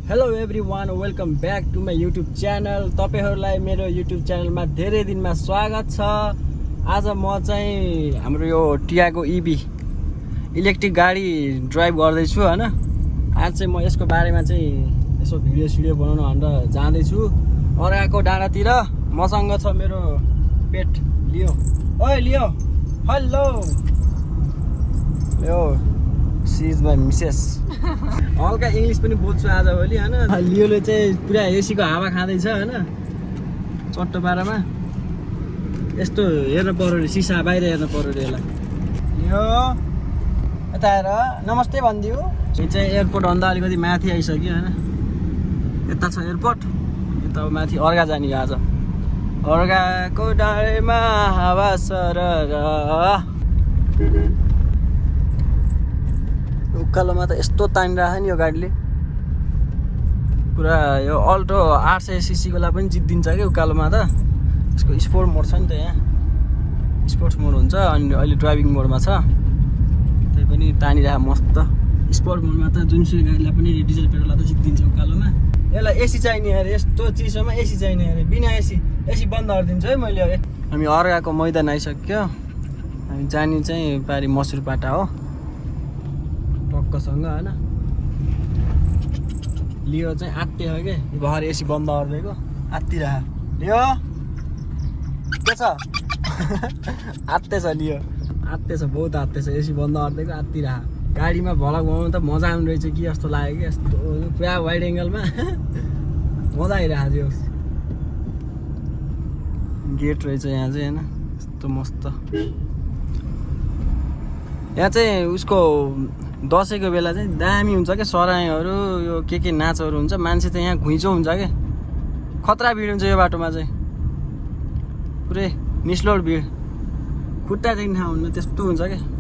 Hello everyone, welcome back to my YouTube channel. तपाईहरुलाई मेरो YouTube च्यानलमा धेरै दिनमा स्वागत छ। आज म चाहिँ हाम्रो यो टियागो इभी इलेक्ट्रिक गाडी ड्राइभ गर्दैछु हैन। आज चाहिँ म यसको बारेमा चाहिँ यसो भिडियो बनाउन भनेर जाँदैछु अर्काको डाँडातिर। मसँग छ मेरो पेट लियो। ओइ Leo, hello Leo, she is my missus. हल्का इङ्ग्लिस पनि बोल्छु आजभोलि हैन। लियोले चाहिँ पुरा एसीको हावा खाँदैछ हैन, चट्टो पारामा। यस्तो हेर्न पर्यो रे, सिसा बाहिर हेर्न पर्यो रे यसलाई। लियो यता आएर नमस्ते भनिदियो। यो चाहिँ एयरपोर्ट भन्दा अलिकति माथि आइसक्यो हैन। यता छ एयरपोर्ट, यता माथि अर्घा जाने आज। अर्घाको डाँडामा हावा सरर। उकालोमा त यस्तो तानिरहेको नि यो गाडीले पुरा। यो अल्टो 800cc को लाई पनि जित्दिन्छ कि उकालोमा त। यसको स्पोर्ट मोड छ नि त, यहाँ स्पोर्ट्स मोड हुन्छ अनि अहिले ड्राइभिङ मोडमा छ। त्यही पनि तानिरहेको मस्त। स्पोर्ट मोडमा त जुनसुकै गाडीलाई पनि डिजल पेट्रोललाई त जित्दिन्छ उकालोमा। यसलाई एसी चाहिने अरे, यस्तो चिसोमा एसी चाहिने अरे। बिना एसी बन्द गरिदिन्छु है मैले। हामी अर्घाको मैदान आइसक्यो। हामी जाने चाहिँ पारी मसुरपाटा हो टक्कसँग हैन। लियो चाहिँ आत्ते हो कि भर एसी बन्द गरिदिएको, आत्तिरह। लियो के छ? आत्ते छ लियो, आत्ते छ, बहुत आत्ते छ। एसी बन्द गरिदिएको, आत्तिरह। गाडीमा भ्लग बनाउनु त मजा आउने रहेछ कि जस्तो लाग्यो कि। यस्तो पुरा वाइड एङ्गलमा मजा आइरहेको थियो। गेट रहेछ यहाँ चाहिँ हैन, यस्तो मस्त। यहाँ चाहिँ उसको दसैँको बेला चाहिँ दामी हुन्छ क्या, सराईहरू यो के नाचहरू हुन्छ। मान्छे चाहिँ यहाँ घुइँचो हुन्छ क्या, खतरा भिड हुन्छ यो बाटोमा चाहिँ। पुरै निस्लोड भिड, खुट्टा टेक्ने ठाउँ हुन्न, त्यस्तो हुन्छ क्या।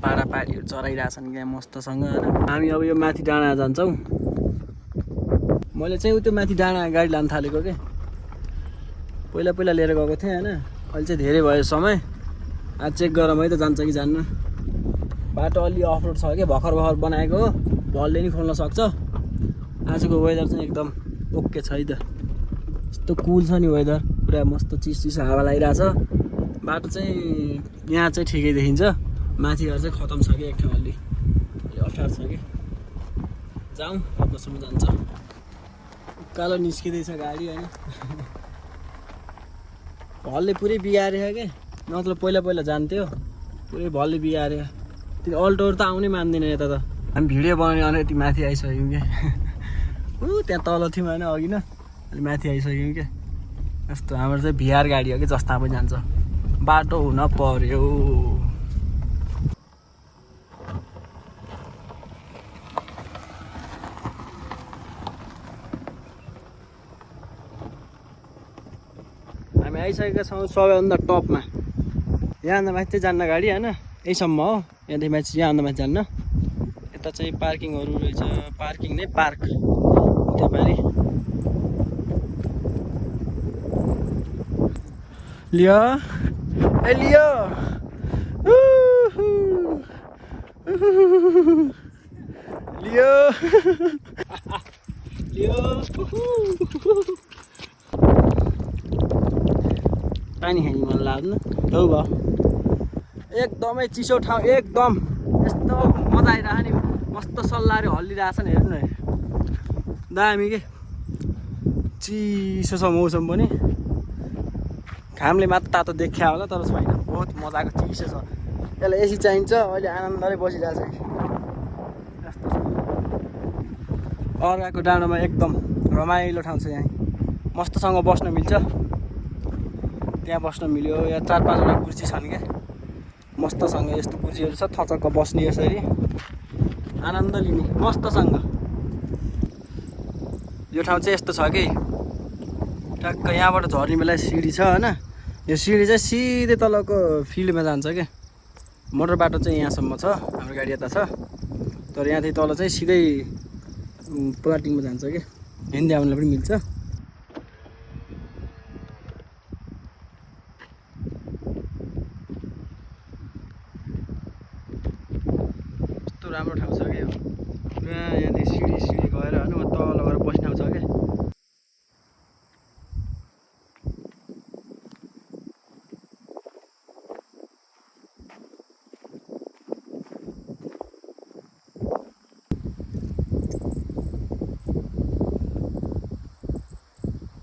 पाडापाडीहरू चराइरहेछन् क्या मस्तसँग। हामी अब यो माथि डाँडा जान्छौँ। मैले चाहिँ त्यो माथि डाँडा गाडी लान थालेको क्या। पहिला लिएर गएको थिएँ होइन। अहिले चाहिँ धेरै भयो समय। आज चेक गरौँ है त जान्छ कि जान्न। बाटो अलि अफरोड छ क्या, भर्खर बनाएको हो, भलले नि खोल्न सक्छ। आजको वेदर चाहिँ एकदम ओके छ है त। यस्तो कुल छ नि वेदर, पुरा मस्त चिसो हावा लागिरहेछ। बाटो चाहिँ यहाँ चाहिँ ठिकै देखिन्छ, माथि घर चाहिँ खतम छ कि एक ठाउँ अलि अप्ठ्यारो छ कि। जाउँ कतसम्म जान्छ। उकालो निस्किँदैछ गाडी होइन। भलले पुरै बिगारेको क्या, नत्र पहिला जान्थ्यो। पुरै भलले बिगाऱ्यो। त्यो अल्टोहरू त आउनै मान्दैन यता त। हामी भिडियो बनाउने अनि यति माथि आइसक्यौँ क्या। त्यहाँ तल थियौँ होइन अघि न, अलि माथि आइसक्यौँ क्या। यस्तो हाम्रो चाहिँ भिआर गाडी हो कि, जस्ता पनि जान्छ। बाटो हुन पर्यो। हामी आइसकेका छौँ सबैभन्दा टपमा। यहाँभन्दा माथि चाहिँ जान्न गाडी होइन, यहीसम्म हो। यहाँदेखि माथि यहाँभन्दा माथि जान्न। यता चाहिँ पार्किङहरू रहेछ, पार्किङ नै पार्क त्यहाँ पारि। लियो ए लियो, लियो लियो। पानी खाने मन लाग्दैन हौ भयो। एकदमै चिसो ठाउँ, एकदम यस्तो मजा आइरहेको नि। मस्त सल्लाहले हल्लिरहेछ नि, हेर्नु न दामी के। चिसो छ मौसम पनि, घामले मात्र तातो देखिया होला तर छैन। बहुत मजाको चिसो छ। यसलाई एसी चाहिन्छ। अहिले आनन्दले बसिरहेछ कि यस्तो छ। अर्घाको डाँडामा एकदम रमाइलो ठाउँ छ। यहाँ मस्तसँग बस्न मिल्छ। त्यहाँ बस्न मिल्यो। यहाँ 4-5वटा कुर्सी छन् क्या, मस्तसँग यस्तो कुर्सीहरू छ। थचक्क बस्ने, यसरी आनन्द लिने मस्तसँग। यो ठाउँ चाहिँ यस्तो छ कि टक्क यहाँबाट झर्ने बेला सिडी छ होइन। यो सिडी चाहिँ सिधै तलको फिल्डमा जान्छ क्या। मोटर बाटो चाहिँ यहाँसम्म छ, हाम्रो गाडी यता छ। तर यहाँदेखि तल चाहिँ सिधै प्लाटिङमा जान्छ कि हिँड्दै आउनुलाई पनि मिल्छ। कस्तो राम्रो ठाउँ छ कि यो पुरा यहाँदेखि सिडी गएर होइन तल गएर बस्ने ठाउँ छ क्या।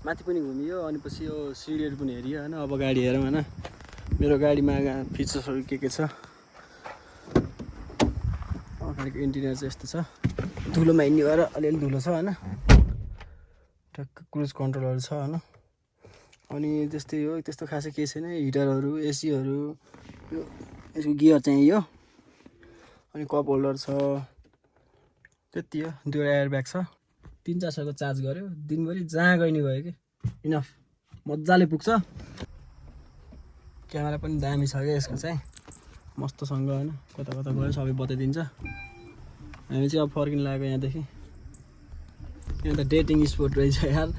माथि पनि घुमियो अनि पछि यो सिडीहरू पनि हेरियो होइन। अब गाडी हेरौँ होइन, मेरो गाडीमा फिचर्सहरू के छ। अगाडिको इन्टिरियर चाहिँ यस्तो छ, धुलोमा हिँड्ने भएर अलिअलि धुलो छ होइन। ठ्याक्क क्रुज कन्ट्रोलहरू छ होइन। अनि त्यस्तै हो, त्यस्तो खासै केही छैन। हिटरहरू, एसीहरू, यो यसको गियर चाहिँ यो, अनि कप होल्डर छ, त्यति हो। 2 एयर ब्याग छ। 3-400को चार्ज गर्यो दिनभरि जहाँ गइनी भयो कि इनफ मजाले पुग्छ। क्यामेरा पनि दामी छ क्या यसको चाहिँ, मस्तसँग होइन। कता कता गयो सबै बताइदिन्छ। हामी चाहिँ अब फर्किनु लाग्यो यहाँदेखि। यहाँ त डेटिङ स्पोट रहेछ यार।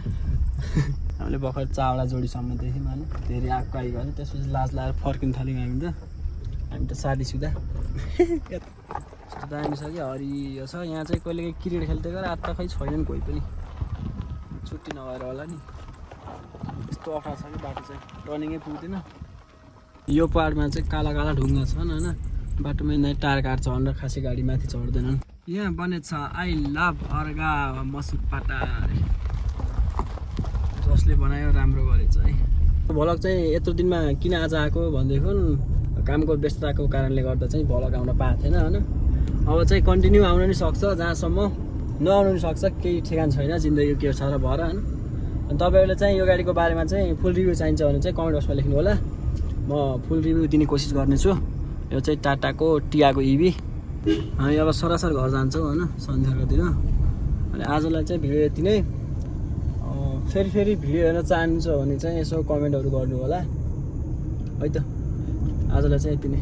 हामीले भर्खर चावडा जोडीसम्म देख्यौँ होइन, धेरै आएको आइगयो। त्यसपछि लाज लगाएर फर्किनु थाल्यौँ हामी त शादीसुदा। यस्तो दामी छ कि हरियो छ। यहाँ चाहिँ कहिले काहीँ क्रिकेट खेल्दै गएर आज त खै छैनन् कोही पनि, छुट्टी नभएर होला नि। यस्तो अफर छ कि बाटो चाहिँ टर्निङै पुग्दैन। यो पाहाडमा चाहिँ काला काला ढुङ्गा छन् होइन, बाटोमा यिनीहरू टार काट्छ भनेर खासै गाडी माथि चढ्दैनन्। यहाँ बनेको छ आई लभ अर्गा मसुकपाटा, जसले बनायो राम्रो गरेछ है। भ्लग चाहिँ यत्रो दिनमा किन आज आएको भनेदेखि कामको व्यस्तताको कारणले गर्दा चाहिँ भ्लग आउन पाएको थिएन होइन। अब चाहिँ कन्टिन्यू आउन नि सक्छ, जहाँसम्म नआउनु नि सक्छ, केही ठेगान छैन जिन्दगी के छ र भएर होइन। अनि तपाईँहरूले चाहिँ यो गाडीको बारेमा चाहिँ फुल रिभ्यू चाहिन्छ भने चाहिँ कमेन्ट बक्समा लेख्नु होला, म फुल रिभ्यू दिने कोसिस गर्नेछु। यो चाहिँ टाटाको टियागो इभी। हामी अब सरासर घर जान्छौँ होइन सन्ध्याकोतिर। अनि आजलाई चाहिँ भिडियो यति नै। फेरि भिडियो हेर्न चाहनुहुन्छ भने चाहिँ यसो कमेन्टहरू गर्नु होला है त। आजलाई चाहिँ यति नै।